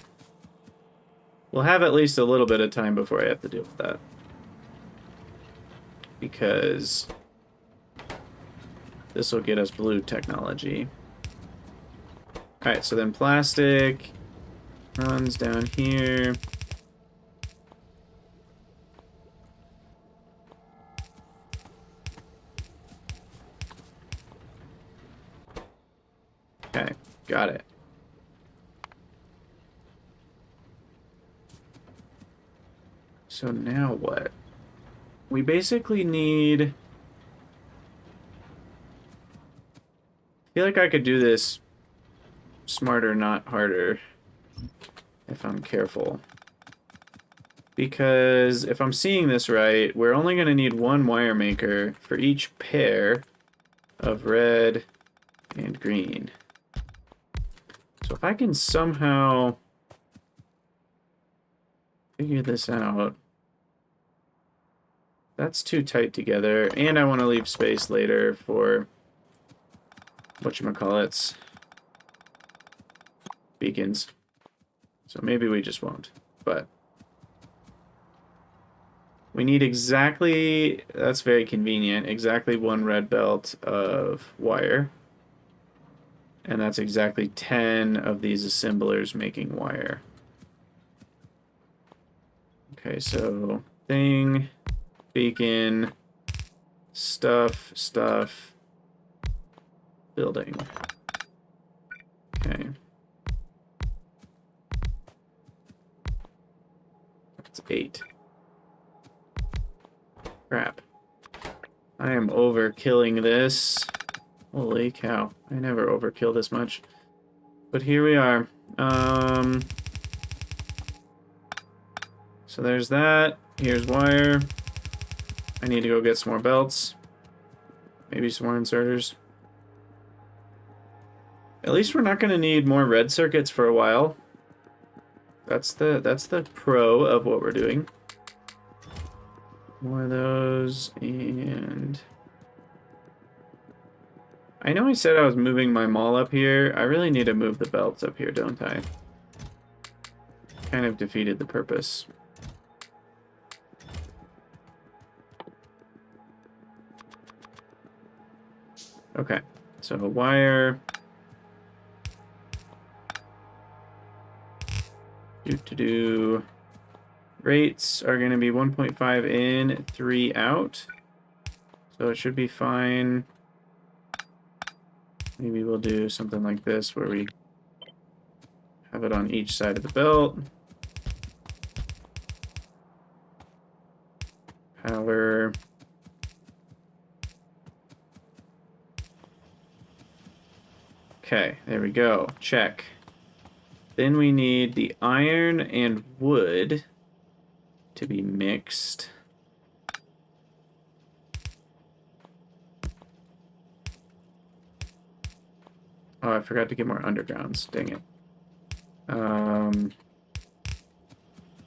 we'll have at least a little bit of time before I have to deal with that. Because this will get us blue technology. Alright, so then plastic runs down here. Okay, got it. So now what? We basically need... I feel like I could do this smarter, not harder, if I'm careful. Because if I'm seeing this right, we're only going to need one wire maker for each pair of red and green. So if I can somehow figure this out... That's too tight together, and I want to leave space later for whatchamacallits, beacons. So maybe we just won't, but we need exactly, that's very convenient, exactly one red belt of wire. And that's exactly 10 of these assemblers making wire. Okay, so thing, beacon, stuff, building. Okay. That's 8. Crap. I am overkilling this. Holy cow. I never overkill this much. But here we are. So there's that. Here's wire. I need to go get some more belts. Maybe some more inserters. At least we're not going to need more red circuits for a while. That's the pro of what we're doing. More of those, and... I know I said I was moving my mall up here. I really need to move the belts up here, don't I? Kind of defeated the purpose. Okay, so wire. Rates are going to be 1.5 in, 3 out. So it should be fine. Maybe we'll do something like this where we have it on each side of the belt. Power. Okay, there we go. Check. Then we need the iron and wood to be mixed. Oh, I forgot to get more undergrounds. Dang it.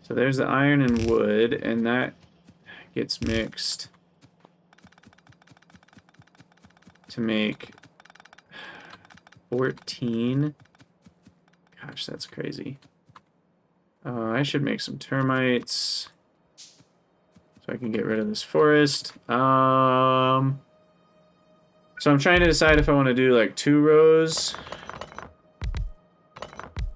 So there's the iron and wood, and that gets mixed to make 14. Gosh, that's crazy. I should make some termites so I can get rid of this forest. So I'm trying to decide if I want to do like 2 rows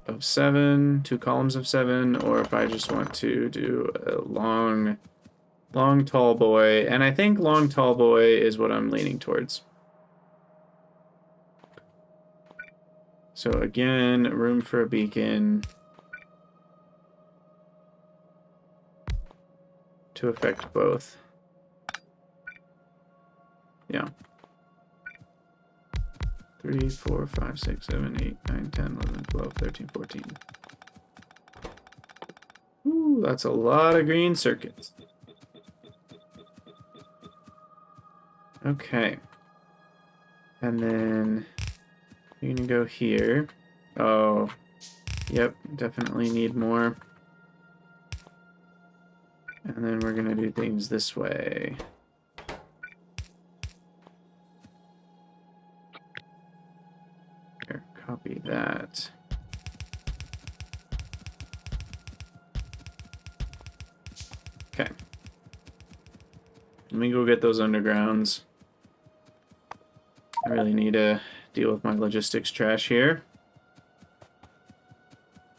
of 7, 2 columns of 7, or if I just want to do a long tall boy. And I think long tall boy is what I'm leaning towards. So again, room for a beacon to affect both. Yeah. 3, 4, 5, 6, 7, 8, 9, 10, 11, 12, 13, 14. Ooh, that's a lot of green circuits. Okay. And then you're gonna go here. Oh, yep, definitely need more. And then we're gonna do things this way. Here, copy that. Okay. Let me go get those undergrounds. I really need to deal with my logistics trash here.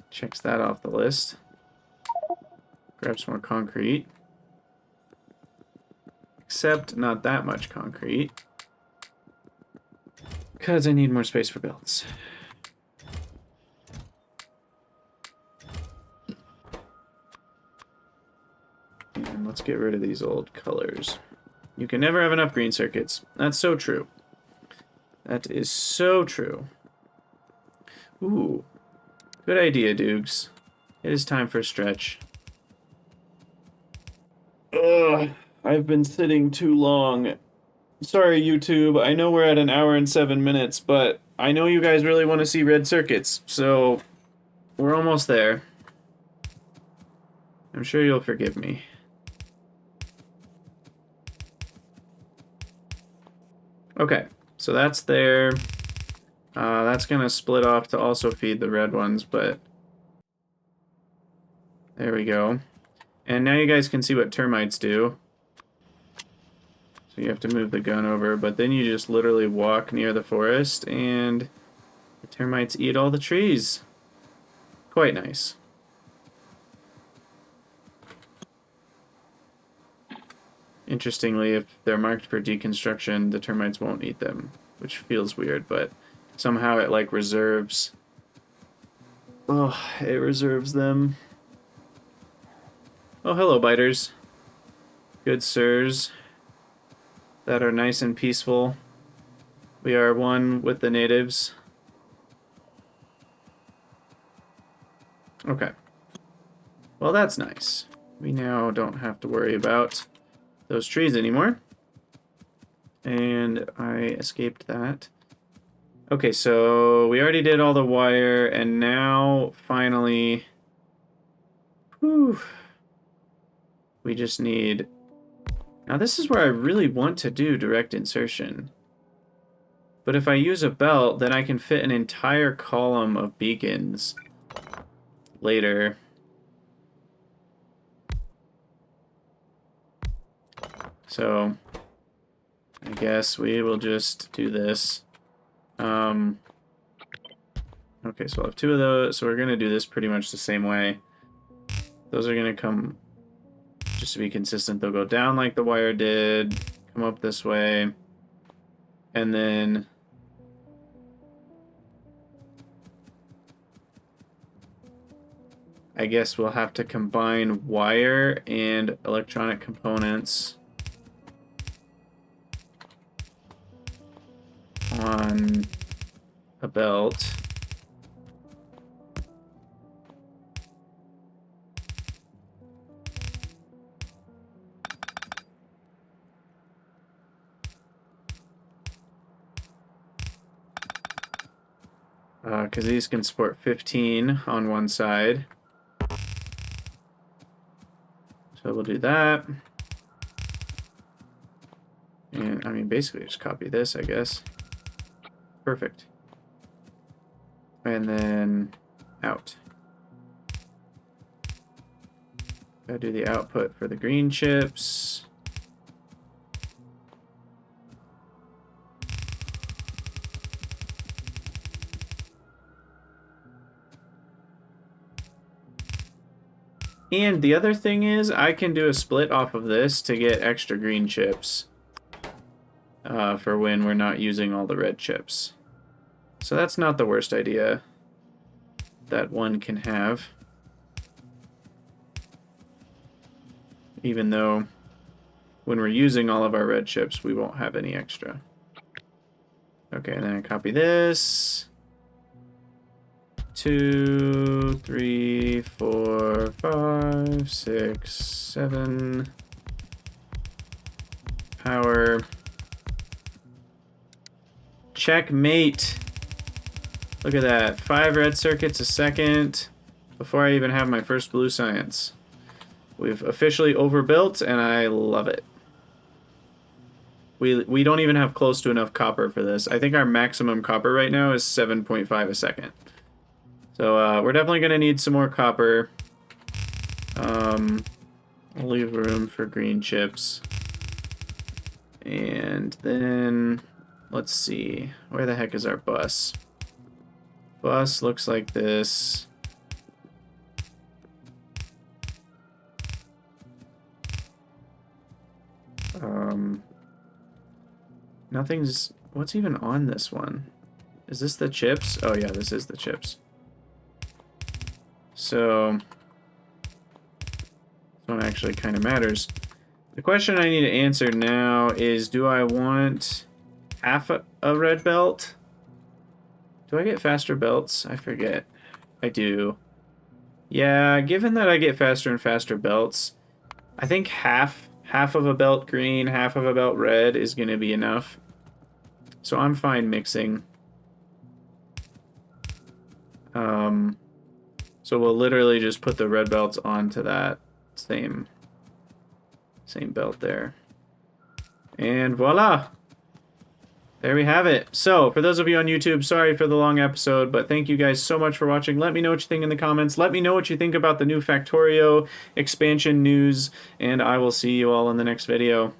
Checks that off the list. Grab some more concrete. Except not that much concrete. Because I need more space for builds. And let's get rid of these old colors. You can never have enough green circuits. That's so true. That is so true. Ooh. Good idea, Dukes. It is time for a stretch. Ugh. I've been sitting too long. Sorry, YouTube. I know we're at 1 hour and 7 minutes, but I know you guys really want to see red circuits, so we're almost there. I'm sure you'll forgive me. Okay, so that's there. That's gonna split off to also feed the red ones, but there we go. And now you guys can see what termites do. So you have to move the gun over, but then you just literally walk near the forest and the termites eat all the trees. Quite nice. Interestingly, if they're marked for deconstruction, the termites won't eat them, which feels weird, but somehow it like reserves. Oh, it reserves them. Oh, hello, biters. Good sirs. That are nice and peaceful. We are one with the natives. Okay. Well, that's nice. We now don't have to worry about those trees anymore. And I escaped that. Okay, so we already did all the wire, and now finally, whew, we just need. Now this is where I really want to do direct insertion. But if I use a belt, then I can fit an entire column of beacons later. So I guess we will just do this. Okay, so I'll have 2 of those, so we're going to do this pretty much the same way. Those are going to come, just to be consistent, they'll go down like the wire did, come up this way, and then I guess we'll have to combine wire and electronic components on a belt. because these can support 15 on one side. So we'll do that. And I mean, basically just copy this, I guess. Perfect. And then out. Gotta do the output for the green chips. And the other thing is, I can do a split off of this to get extra green chips for when we're not using all the red chips. So that's not the worst idea that one can have. Even though when we're using all of our red chips, we won't have any extra. Okay, and then I copy this. 2, 3, 4, 5, 6, 7. Power. Checkmate. Look at that. 5 red circuits a second before I even have my first blue science. We've officially overbuilt, and I love it. We don't even have close to enough copper for this. I think our maximum copper right now is 7.5 a second. So we're definitely going to need some more copper. I'll leave room for green chips. And then, let's see. Where the heck is our bus? Bus looks like this. Nothing's... What's even on this one? Is this the chips? Oh yeah, this is the chips. So, this one actually kind of matters. The question I need to answer now is, do I want half a red belt? Do I get faster belts? I forget. I do. Yeah, given that I get faster and faster belts, I think half of a belt green, half of a belt red is going to be enough. So I'm fine mixing. So we'll literally just put the red belts onto that same belt there. And voila! There we have it. So, for those of you on YouTube, sorry for the long episode, but thank you guys so much for watching. Let me know what you think in the comments. Let me know what you think about the new Factorio expansion news, and I will see you all in the next video.